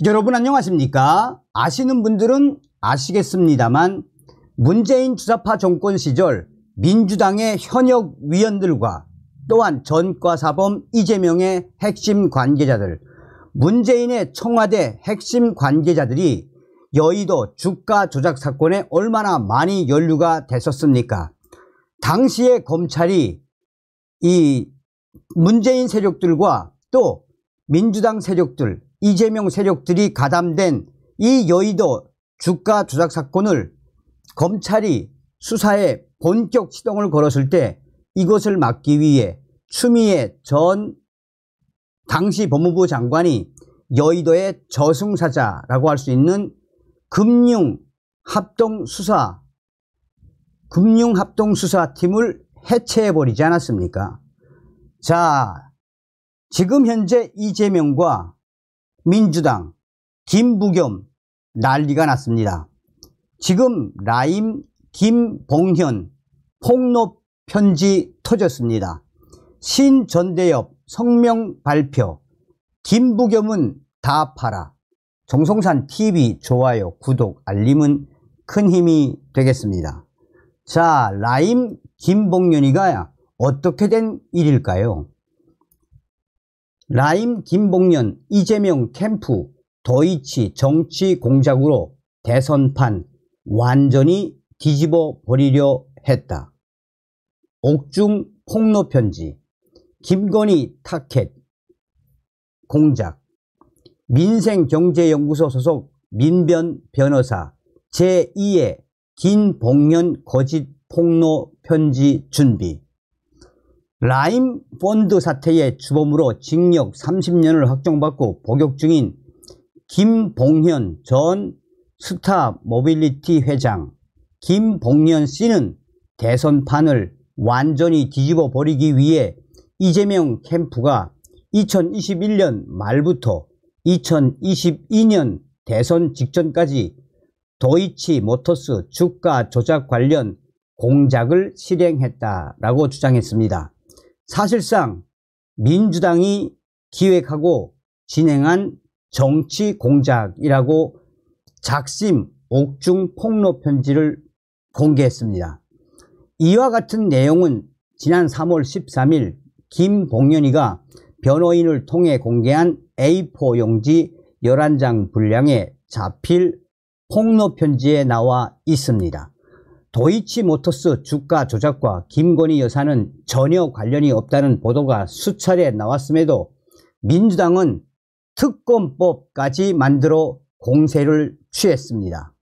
여러분 안녕하십니까? 아시는 분들은 아시겠습니다만 문재인 주사파 정권 시절 민주당의 현역 위원들과 또한 전과사범 이재명의 핵심 관계자들, 문재인의 청와대 핵심 관계자들이 여의도 주가 조작 사건에 얼마나 많이 연루가 됐었습니까? 당시에 검찰이 이 문재인 세력들과 또 민주당 세력들, 이재명 세력들이 가담된 이 여의도 주가 조작 사건을 검찰이 수사에 본격 시동을 걸었을 때 이것을 막기 위해 추미애 전 당시 법무부 장관이 여의도의 저승사자라고 할 수 있는 금융합동수사팀을 해체해버리지 않았습니까? 자, 지금 현재 이재명과 민주당, 김부겸 난리가 났습니다. 지금 라임, 김봉현 폭로 편지 터졌습니다. 신전대엽 성명 발표, 김부겸은 다 팔아. 정성산 TV 좋아요, 구독, 알림은 큰 힘이 되겠습니다. 자, 라임, 김봉현이가 어떻게 된 일일까요? 라임, 김봉현, 이재명 캠프 도이치 정치 공작으로 대선판 완전히 뒤집어 버리려 했다. 옥중 폭로 편지, 김건희 타켓 공작, 민생경제연구소 소속 민변 변호사 제2의 김봉현 거짓 폭로 편지 준비, 라임 펀드 사태의 주범으로 징역 30년을 확정받고 복역 중인 김봉현 전 스타모빌리티 회장 김봉현 씨는 대선판을 완전히 뒤집어 버리기 위해 이재명 캠프가 2021년 말부터 2022년 대선 직전까지 도이치모터스 주가 조작 관련 공작을 실행했다라고 주장했습니다. 사실상 민주당이 기획하고 진행한 정치 공작이라고 작심 옥중 폭로 편지를 공개했습니다. 이와 같은 내용은 지난 3월 13일 김봉현이가 변호인을 통해 공개한 A4 용지 11장 분량의 자필 폭로 편지에 나와 있습니다. 도이치모터스 주가 조작과 김건희 여사는 전혀 관련이 없다는 보도가 수차례 나왔음에도 민주당은 특검법까지 만들어 공세를 취했습니다.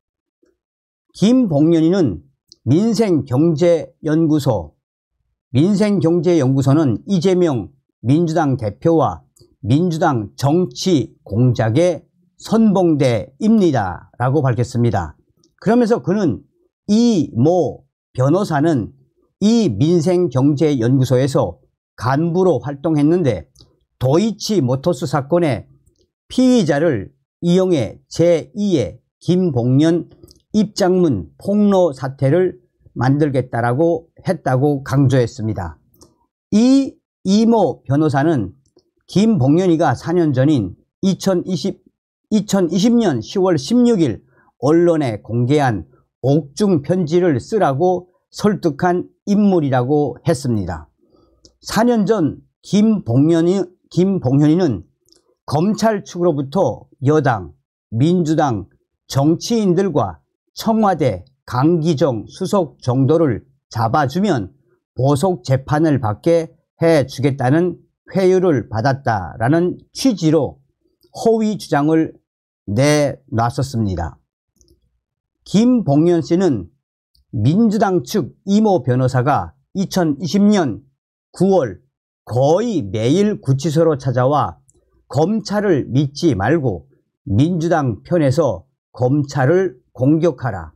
김봉현이는 민생경제연구소는 이재명 민주당 대표와 민주당 정치 공작의 선봉대입니다 라고 밝혔습니다. 그러면서 그는 이 모 변호사는 이 민생경제연구소에서 간부로 활동했는데 도이치모터스 사건의 피의자를 이용해 제2의 김봉현 입장문 폭로 사태를 만들겠다라고 했다고 강조했습니다. 이 이모 변호사는 김봉현이가 4년 전인 2020년 10월 16일 언론에 공개한 옥중 편지를 쓰라고 설득한 인물이라고 했습니다. 4년 전 김봉현이는 검찰 측으로부터 여당, 민주당 정치인들과 청와대 강기정 수석 정도를 잡아주면 보석 재판을 받게 해주겠다는 회유를 받았다라는 취지로 허위 주장을 내놨었습니다. 김봉현 씨는 민주당 측 이모 변호사가 2020년 9월 거의 매일 구치소로 찾아와 검찰을 믿지 말고 민주당 편에서 검찰을 공격하라.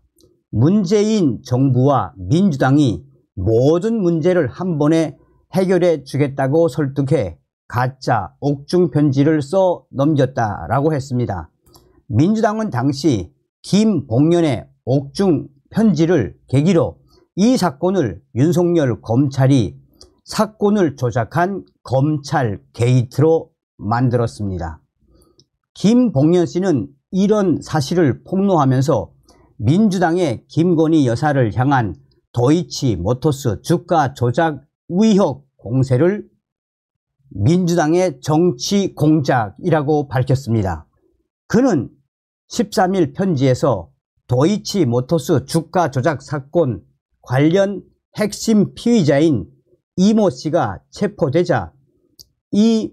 문재인 정부와 민주당이 모든 문제를 한 번에 해결해 주겠다고 설득해 가짜 옥중 편지를 써 넘겼다라고 했습니다. 민주당은 당시 김봉현의 옥중 편지를 계기로 이 사건을 윤석열 검찰이 사건을 조작한 검찰 게이트로 만들었습니다. 김봉연 씨는 이런 사실을 폭로하면서 민주당의 김건희 여사를 향한 도이치모터스 주가 조작 의혹 공세를 민주당의 정치 공작이라고 밝혔습니다. 그는 13일 편지에서 도이치모터스 주가 조작 사건 관련 핵심 피의자인 이모 씨가 체포되자 이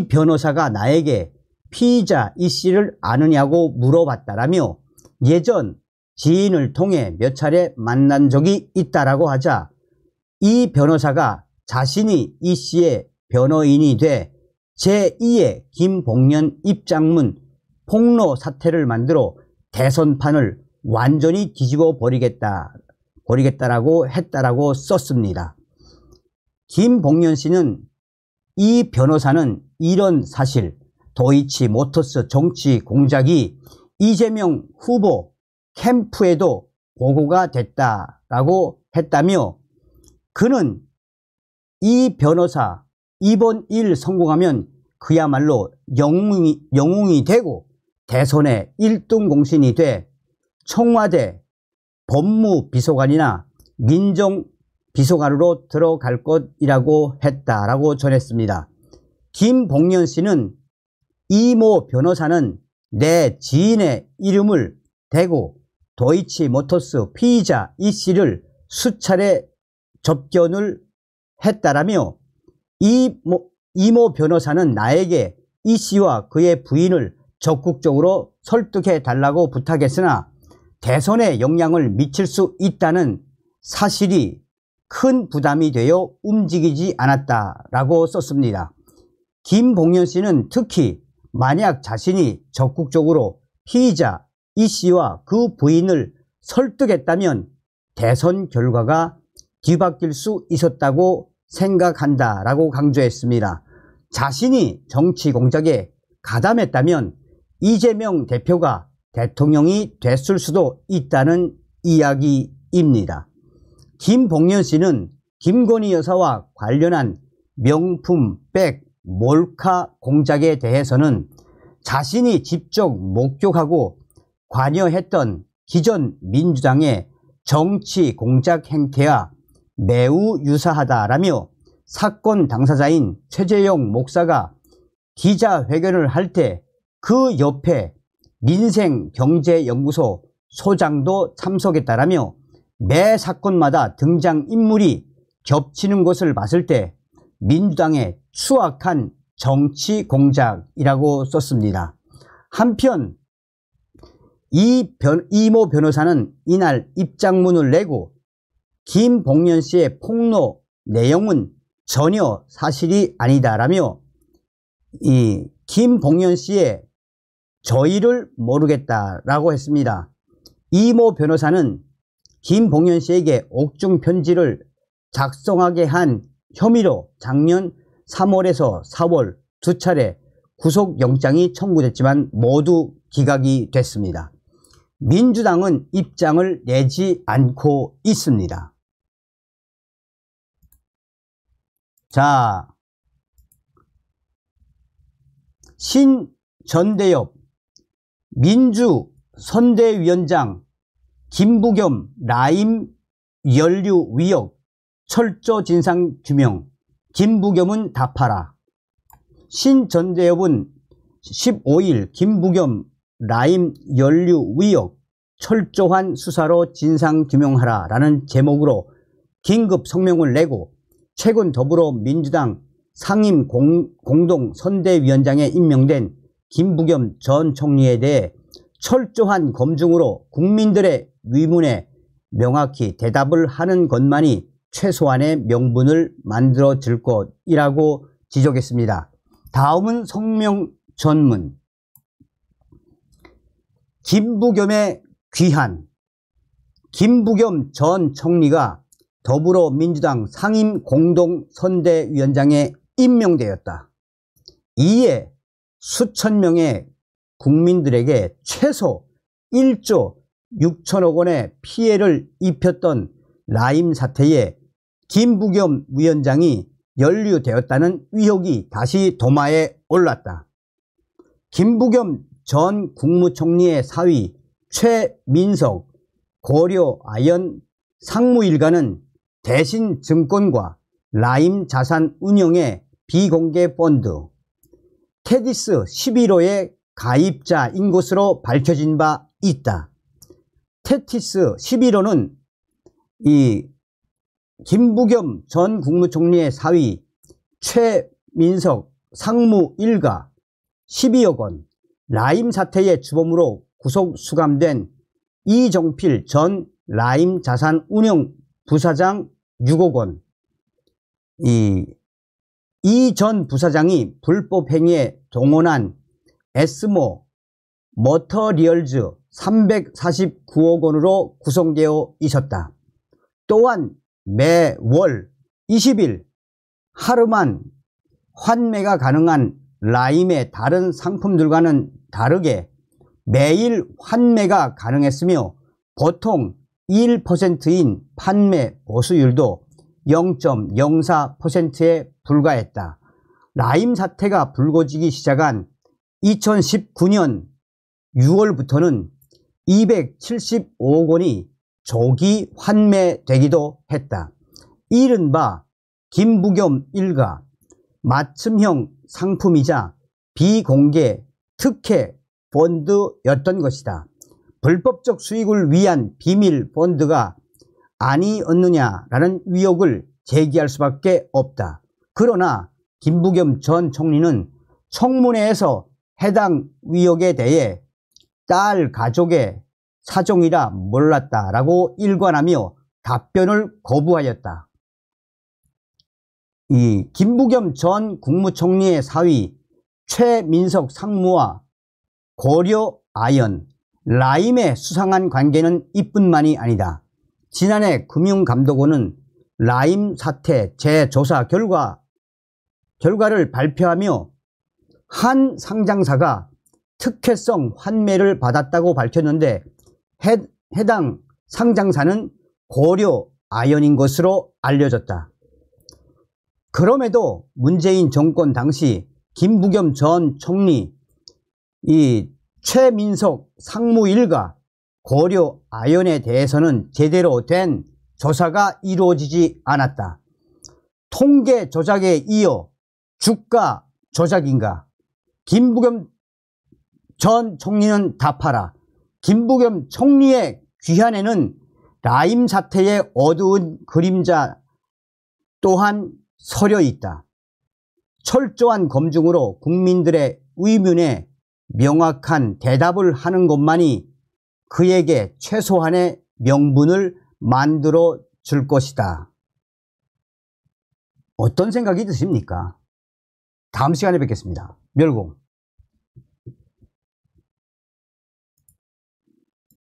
변호사가 나에게 피의자 이 씨를 아느냐고 물어봤다라며 예전 지인을 통해 몇 차례 만난 적이 있다라고 하자 이 변호사가 자신이 이 씨의 변호인이 돼 제2의 김봉연 입장문 폭로 사태를 대선판을 완전히 뒤집어 버리겠다라고 했다라고 썼습니다. 김봉연 씨는 이 변호사는 이런 사실, 도이치모터스 정치 공작이 이재명 후보 캠프에도 보고가 됐다라고 했다며 그는 이 변호사 이번 일 성공하면 그야말로 영웅이 되고 대선의 1등 공신이 돼 청와대 법무비서관이나 민정비서관으로 들어갈 것이라고 했다라고 전했습니다. 김봉연 씨는 이모 변호사는 내 지인의 이름을 대고 도이치모터스 피의자 이 씨를 수차례 접견을 했다라며 이모 변호사는 나에게 이 씨와 그의 부인을 적극적으로 설득해 달라고 부탁했으나 대선에 영향을 미칠 수 있다는 사실이 큰 부담이 되어 움직이지 않았다라고 썼습니다. 김봉연 씨는 특히 만약 자신이 적극적으로 피의자 이 씨와 그 부인을 설득했다면 대선 결과가 뒤바뀔 수 있었다고 생각한다라고 강조했습니다. 자신이 정치 공작에 가담했다면 이재명 대표가 대통령이 됐을 수도 있다는 이야기입니다. 김봉연 씨는 김건희 여사와 관련한 명품 백 몰카 공작에 대해서는 자신이 직접 목격하고 관여했던 기존 민주당의 정치 공작 행태와 매우 유사하다라며 사건 당사자인 최재형 목사가 기자회견을 할 때 그 옆에 민생경제연구소 소장도 참석했다라며 매 사건마다 등장인물이 겹치는 것을 봤을 때 민주당의 추악한 정치 공작이라고 썼습니다. 한편 이모 변호사는 이날 입장문을 내고 김봉연 씨의 폭로 내용은 전혀 사실이 아니다라며 이 김봉연 씨의 저희를 모르겠다라고 했습니다. 이모 변호사는 김봉연 씨에게 옥중 편지를 작성하게 한 혐의로 작년 3월에서 4월 두 차례 구속영장이 청구됐지만 모두 기각이 됐습니다. 민주당은 입장을 내지 않고 있습니다. 자, 신전대엽 민주선대위원장 김부겸 라임 연류 위역 철저 진상 규명 김부겸은 답하라. 신전대엽은 15일 김부겸 라임 연류 위역 철저한 수사로 진상 규명하라 라는 제목으로 긴급 성명을 내고 최근 더불어민주당 상임 공동선대위원장에 임명된 김부겸 전 총리에 대해 철저한 검증으로 국민들의 의문에 명확히 대답을 하는 것만이 최소한의 명분을 만들어질 것이라고 지적했습니다. 다음은 성명 전문. 김부겸의 귀환. 김부겸 전 총리가 더불어민주당 상임 공동선대위원장에 임명되었다. 이에 수천 명의 국민들에게 최소 1조 6천억 원의 피해를 입혔던 라임 사태에 김부겸 위원장이 연루되었다는 의혹이 다시 도마에 올랐다. 김부겸 전 국무총리의 사위 최민석 고려 아연 상무일가는 대신증권과 라임자산운용의 비공개 펀드 테디스 11호의 가입자인 것으로 밝혀진 바 있다. 테티스 11호는 이 김부겸 전 국무총리의 사위 최민석 상무 일가 12억 원, 라임 사태의 주범으로 구속 수감된 이종필 전 라임자산운용 부사장 6억 원, 이 전 부사장이 불법 행위에 동원한 에스모 머터리얼즈 349억 원으로 구성되어 있었다. 또한 매월 20일 하루만 환매가 가능한 라임의 다른 상품들과는 다르게 매일 환매가 가능했으며 보통 1%인 판매 보수율도 0.04%에 불과했다. 라임 사태가 불거지기 시작한 2019년 6월부터는 275억 원이 조기 환매되기도 했다. 이른바 김부겸 일가 맞춤형 상품이자 비공개 특혜 펀드였던 것이다. 불법적 수익을 위한 비밀 펀드가 아니었느냐라는 의혹을 제기할 수밖에 없다. 그러나 김부겸 전 총리는 청문회에서 해당 의혹에 대해 딸 가족의 사정이라 몰랐다라고 일관하며 답변을 거부하였다. 이 김부겸 전 국무총리의 사위 최민석 상무와 고려 아연, 라임의 수상한 관계는 이뿐만이 아니다. 지난해 금융감독원은 라임 사태 재조사 결과를 발표하며 한 상장사가 특혜성 환매를 받았다고 밝혔는데 해당 상장사는 고려 아연인 것으로 알려졌다. 그럼에도 문재인 정권 당시 김부겸 전 총리, 이 최민석 상무 일가, 고려 아연에 대해서는 제대로 된 조사가 이루어지지 않았다. 통계 조작에 이어 주가 조작인가? 김부겸 전 총리는 답하라. 김부겸 총리의 귀환에는 라임 사태의 어두운 그림자 또한 서려 있다. 철저한 검증으로 국민들의 의문에 명확한 대답을 하는 것만이 그에게 최소한의 명분을 만들어 줄 것이다. 어떤 생각이 드십니까? 다음 시간에 뵙겠습니다. 멸공.